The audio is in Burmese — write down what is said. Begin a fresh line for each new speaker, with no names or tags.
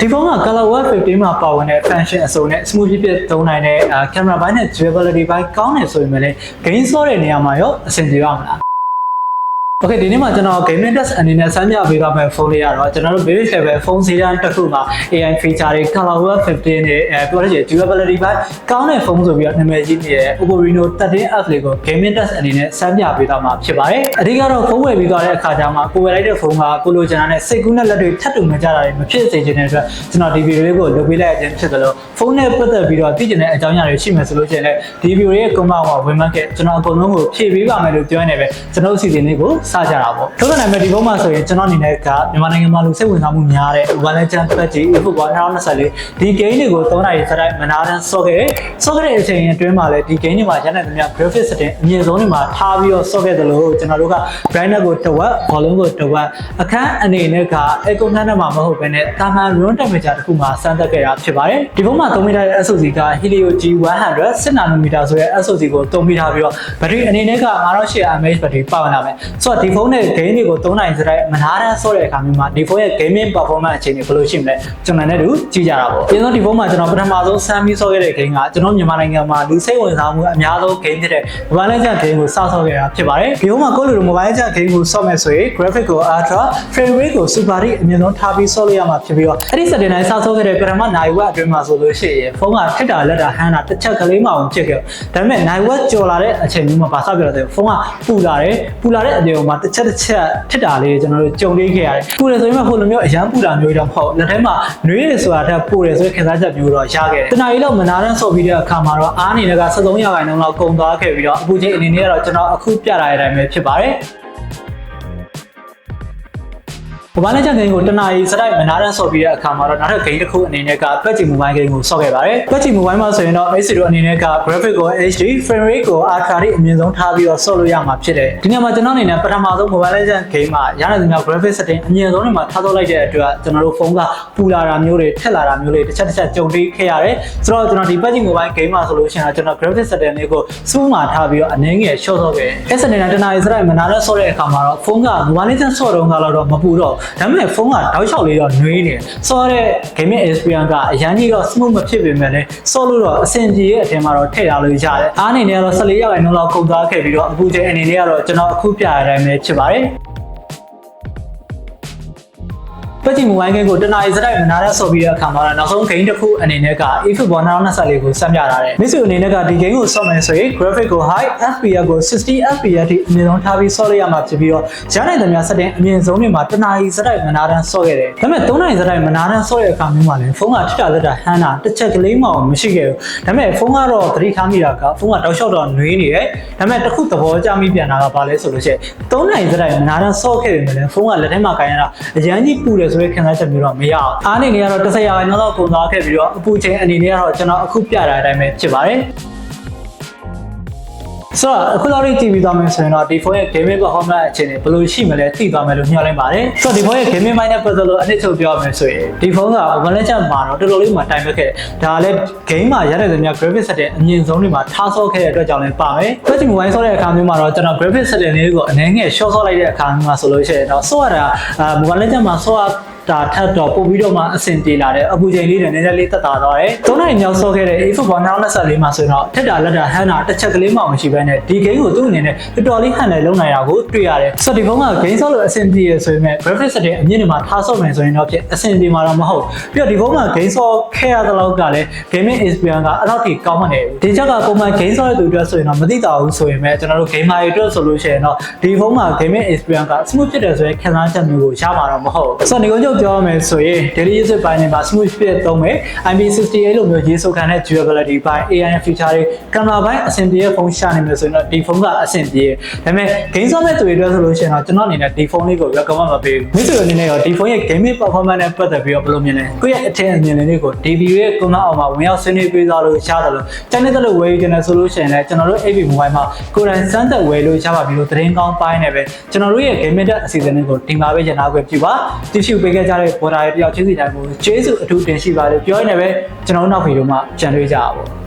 ဒီဖုန်းက ColorOS 15 မှာပါဝင်တဲ့ function အစုံနဲ့ smooth ဖြစ်သုံးနိုင်တဲ့ camera ဘိုင်းနဲ့ durability ဘိုင်းကောင်းတယ်ဆိုရင်လည်း gain ဆော့တဲ့နေရာမှာရောအဆင်ပြေပါမလား Okay ဒီနေ့မှာကျွန်တော် gaming test အနေနဲ့စမ်းပြပေးသွားမယ့်ဖုန်းလေးကတော့ကျွန်တော်တို့ basic level ဖုန်းဈေးတန်းတစ်ခုမှာ AI feature တွေ ColorOS 15 နဲ့ပြောရရင် durability ဘိုင်းကောင်းတဲ့ဖုန်းဆိုပြီးတော့နာမည်ကြီးနေတဲ့ Oppo Reno 13F လေးကို gaming test အနေနဲ့စမ်းပြပေးသွားမှာဖြစ်ပါတယ်အဓိကတော့ဖုန်းဝယ်ပြီးသွားတဲ့အခါကျမှကိုဝယ်လိုက်တဲ့ဖုန်းကကိုလိုချင်တာနဲ့စိတ်ကူးနဲ့လက်တွေထပ်တူမကြတာတွေမဖြစ်စေချင်တဲ့အတွက်ကျွန်တော်ဒီဗီဒီယိုလေးကိုလုပ်ပေးလိုက်ခြင်းဖြစ်တယ်လို့ဖုန်းနဲ့ပတ်သက်ပြီးတော့သိချင်တဲ့အကြောင်းအရာတွေရှိမယ်ဆိုလို့ရှိရင်လည်းဒီဗီဒီယိုရဲ့ comment မှာဝင်မှတ်ခဲ့ကျွန်တော်အကုန်လုံးကိုဖြည့်ပေးပါမယ်လို့ပြောနေပဲကျွန်တော်အစီအစဉ်လေးကိုစကြတာပေါ့ထို့ကနေမဲ့ဒီဖုန်းမှာဆိုရင်ကျွန်တော်အနေနဲ့ကမြန်မာနိုင်ငံမှာလူစိတ်ဝင်စားမှုများတဲ့ One Legend PUBG eFootball 2024ဒီ game တွေကို3နာရီစတိုင်းမနာတမ်းဆော့ခဲ့တဲ့အချိန်အတွင်းမှာလည်းဒီ game တွေမှာရတဲ့များ graphics setting အမြင့်ဆုံးတွေမှာထားပြီးတော့ဆော့ခဲ့တယ်လို့ကျွန်တော်တို့က brightness ကိုတစ်ဝက် volume ကိုတစ်ဝက်အခန်းအနေနဲ့က air conditioner မှာမဟုတ်ဘဲနဲ့တာမန် room temperature တစ်ခုမှာစမ်းသပ်ခဲ့တာဖြစ်ပါတယ်ဒီဖုန်းမှာသုံးမိထားတဲ့ SoC က Helio G100 10nm ဆိုတဲ့ SoC ကိုသုံးမိထားပြီးတော့ battery အနေနဲ့က 5800 mAh battery ပါဝင်လာမယ်ဆိုတော့ဒီဖုန်းနဲ့ game တွေကို3နိုင်စတဲ့မနာတမ်းဆော့တဲ့အခါမျိုးမှာဒီဖုန်းရဲ့ gaming performance အခြေအနေဘယ်လိုရှိမလဲကျွန်တော်နဲ့တူကြည့်ကြတာပေါ့အရင်ဆုံးဒီဖုန်းမှာကျွန်တော်ပထမဆုံးစမ်းပြီးဆော့ခဲ့တဲ့ game ကကျွန်တော်မြန်မာနိုင်ငံမှာလူစိတ်ဝင်စားမှုအများဆုံး game ဖြစ်တဲ့ Mobile Legends game ကိုစဆော့ခဲ့တာဖြစ်ပါတယ်ဒီဖုန်းမှာကိုယ့်လို Mobile Legends game ကိုဆော့မယ်ဆိုရင် graphic ကို ultra frame rate ကို super အမြင့်ဆုံးထားပြီးဆော့လို့ရမှာဖြစ်ပြီးတော့အဲ့ဒီ setting တိုင်းစဆော့ခဲ့တဲ့ပထမနိုင်ဝက်အတွင်းမှာဆိုလို့ရှိရင်ဖုန်းကထက်တာလက်တာဟန်တာတစ်ချက်ကလေးမှအောင်ဖြစ်ခဲ့ဒါပေမဲ့နိုင်ဝက်ကြော်လာတဲ့အချိန်မျိုးမှာဘာသာပြောတယ်ဖုန်းကပူလာတဲ့အပြင်မှာတစ်ချက်ထက်တာလေးကျွန်တော်တို့ကြုံတွေ့ခဲ့ရတယ်ပူတယ်ဆိုရင်မှဟိုလိုမျိုးအရန်ပူတာမျိုးတော့မဟုတ်လက်ထဲမှာနှွေးတယ်ဆိုတာတက်ပူတယ်ဆိုတဲ့ခံစားချက်မျိုးတော့ရခဲ့တယ်တနားရီလောက်မနာတမ်းဆော့ပြီးတဲ့အခါမှာတော့အားအနေနဲ့က73%လောက်ကုန်သွားခဲ့ပြီးတော့အခုချိန်အနေနဲ့ကတော့ကျွန်တော်အခုပြထားတဲ့အတိုင်းပဲဖြစ်ပါတယ်Mobile Legends game ကိုတနာရီစတိုက်မနာတမ်းဆော့ပြီးတဲ့အခါမှာတော့နောက်ထပ် game တစ်ခုအနေနဲ့က PUBG Mobile game ကိုဆော့ခဲ့ပါတယ်။ PUBG Mobile မှာဆိုရင်တော့ Messi တို့အနေနဲ့က graphic ကို HD frame rate ကို ultra အမြင့်ဆုံးထားပြီးတော့ဆော့လို့ရမှာဖြစ်တယ်။ဒီနေ့မှာကျွန်တော်အနေနဲ့ပထမဆုံး Mobile Legends game မှာရတဲ့သူများ graphic setting အမြင့်ဆုံးတွေမှာထားဆော့လိုက်တဲ့အတွက်ကျွန်တော်တို့ဖုန်းကပူလာတာမျိုးတွေထက်လာတာမျိုးတွေတစ်ချက်ကြုံတွေ့ခဲ့ရတယ်။ဆိုတော့ကျွန်တော်ဒီ PUBG Mobile game မှာဆိုလို့ရှိရင်ကျွန်တော် graphic setting လေးကို smooth မှာထားပြီးတော့အနည်းငယ် short ဆော့ခဲ့တယ်။ setting နဲ့တနာရီစတိုက်မနာတမ်းဆော့တဲ့အခါမှာတော့ဖုန်းက Mobile Legends ဆော့တော့ကတော့မပူတော့ဒါပေမဲ့ဖုန်းကတောက်လျှောက်လေးတော့နှွေးနေဆော့တဲ့ gaming experience ကအရန်ကြီးတော့ smooth မဖြစ်ပေမဲ့လည်းဆော့လို့တော့အဆင်ပြေတဲ့အထင်မှာတော့ထည့်ထားလို့ရတယ်အားအနေနဲ့ကတော့14%လောက်ကုန်သွားခဲ့ပြီးတော့အခုချိန်အနေနဲ့ကတော့ကျွန်တော်အခုပြရတဲ့အတိုင်းပဲဖြစ်ပါတယ်PUBG Mobile game ကိုတနာရီစတိုက်မနာတမ်းဆော့ပြီးတဲ့အခါမှာတော့နောက်ဆုံး game တစ်ခုအနေနဲ့က eFootball 2024ကိုစမ်းပြထားတယ်။ Messi အနေနဲ့ကဒီ game ကိုဆော့မယ်ဆိုရင် graphic ကို high FPS ကို 60 FPS ထိအမြင့်ဆုံးထားပြီးဆော့လို့ရမှာဖြစ်ပြီးတော့ရနိုင်တဲ့များ setting အမြင့်ဆုံးတွေမှာတနာရီစတိုက်မနာတမ်းဆော့ခဲ့တယ်။ဒါပေမဲ့3နာရီစတိုက်မနာတမ်းဆော့တဲ့အခါမျိုးမှာလည်းဖုန်းကထစ်တာလက်တာဟန်တာတစ်ချက်ကလေးမှမရှိခဲ့ဘူး။ဒါပေမဲ့ဖုန်းကတော့သတိထားမိတာကဖုန်းကတောက်လျှောက်တော့နှွေးနေတယ်။ဒါပေမဲ့တစ်ခုသဘောကျမိပြန်တာကဘာလဲဆိုလို့ရှိရင်3နာရီစတိုက်မနာတမ်းဆော့ခဲ့ပေမဲ့လည်းဖုန်းကလက်ထဲမှာကိုင်ရတာအရန်ကြီးပူတယ်ဆိုတဲ့ခံစားချက်မျိုးတော့မရအောင်အားနေနေကတော့10%လောက်ကုန်သွားခဲ့ပြီးတော့အပူချိန်အနေနဲ့ကတော့ကျွန်တော်အခုပြတာအတိုင်းပဲဖြစ်ပါတယ်ဆိုတော့အခုလောက်ကြည့်ပြီးသွားမယ်ဆိုရင်တော့ဒီဖုန်းရဲ့ gaming performance အခြေအနေဘယ်လိုရှိမလဲသိသွားမယ်လို့ညွှန်လိုက်ပါတယ်ဆိုတော့ဒီဖုန်းရဲ့ gaming mind နဲ့ပတ်သက်လို့အနည်းချုပ်ပြောရမယ်ဆိုရင်ဒီဖုန်းက Mobile Legends မှာတော့တော်တော်လေးမှတိုင်ပက်ခဲ့ဒါလည်း game မှာရတဲ့သူများ graphic setting အမြင့်ဆုံးတွေမှာထားဆော့ခဲ့တဲ့အတွက်ကြောင့်လည်းပါမယ် PUBG Mobile ဆော့တဲ့အခါမျိုးမှာတော့ကျွန်တော် graphic setting လေးကိုအနည်းငယ် short ဆော့လိုက်တဲ့အခါမျိုးမှာဆိုလို့ရှိရင်တော့ဆော့ရတာ Mobile Legends မှာဆော့ဒါထပ်တော့ပို့ပြီးတော့မှအဆင်ပြေလာတယ်အပူချိန်လေးနဲ့နည်းနည်းလေးတက်တာသွားတယ်၃နိုင်မြောက်ဆော့ခဲ့တဲ့ eFootball 2024မှာဆိုရင်တော့ထက်တာလက်တာဟန်တာတစ်ချက်ကလေးမှမရှိဘဲနဲ့ဒီ game ကိုသူ့အနေနဲ့တော်တော်လေးဟန်တယ်လုံးနိုင်တာကိုတွေ့ရတယ်ဆိုတော့ဒီဖုန်းက game ဆော့လို့အဆင်ပြေရဆိုရင်မဲ့ graphic setting အမြင့်တွေမှာထားဆော့မယ်ဆိုရင်တော့ဖြစ်အဆင်ပြေမှာတော့မဟုတ်ပြီးတော့ဒီဖုန်းက game ဆော့ခဲ့ရတဲ့လောက်ကလည်း gaming experience ကအဲ့လောက်ထိကောင်းမနေဘူးဒီချက်ကပုံမှန် game ဆော့တဲ့သူအတွက်ဆိုရင်တော့မသိတာဘူးဆိုရင်မဲ့ကျွန်တော်တို့ gamer တွေအတွက်ဆိုလို့ရှိရင်တော့ဒီဖုန်းမှာ gaming experience က smooth ဖြစ်တယ်ဆိုရင်ခံစားချက်မျိုးကိုရမှာတော့မဟုတ်ဆိုတော့ဒီကုန်းချုပ်ပြောရမယ်ဆိုရင် daily usage ပိုင်းတွေမှာ smooth ဖြစ်သုံးမယ် IP68 လို့မျိုးရေးဆိုခံတဲ့ durability ပိုင်း AI feature တွေ camera ပိုင်းအဆင်ပြေတဲ့ဖုန်းရှာနေမယ်ဆိုရင်တော့ဒီဖုန်းကအဆင်ပြေဒါပေမဲ့ game ဆော့မဲ့သူတွေအတွက်ဆိုလို့ရှိရင်တော့ကျွန်တော်အနေနဲ့ဒီဖုန်းလေးကို recommend မပေးဘူးမိတ်ဆွေအနေနဲ့ရောဒီဖုန်းရဲ့ gaming performance နဲ့ပတ်သက်ပြီးတော့ဘယ်လိုမြင်လဲကိုယ့်ရဲ့အထင်အမြင်လေးကိုဒီ video ရဲ့ comment အောက်မှာဝင်ရောက်ဆွေးနွေးပေးသွားလို့ရတယ်လို့ကျန်တဲ့လို့ဝယ်ယူနေဆိုလို့ရှိရင်လည်းကျွန်တော်တို့ AB Mobile မှာကိုယ်တိုင်စမ်းသပ်ဝယ်လို့ရပါပြီလို့သတင်းကောင်းပိုင်းနဲ့ပဲကျွန်တော်တို့ရဲ့ gaming အစီအစဉ်လေးကိုဒီမှာပဲရနာခွင့်ပြုပါတရှိပေးခဲ့ကြတဲ့ border တယောက်ချင်းစီတိုင်းကိုကျေးဇူးအထူးတင်ရှိပါတယ်ပြောရင်းနဲ့ပဲကျွန်တော်တို့နောက်ဗီဒီယိုမှာကြံတွေ့ကြပါဦး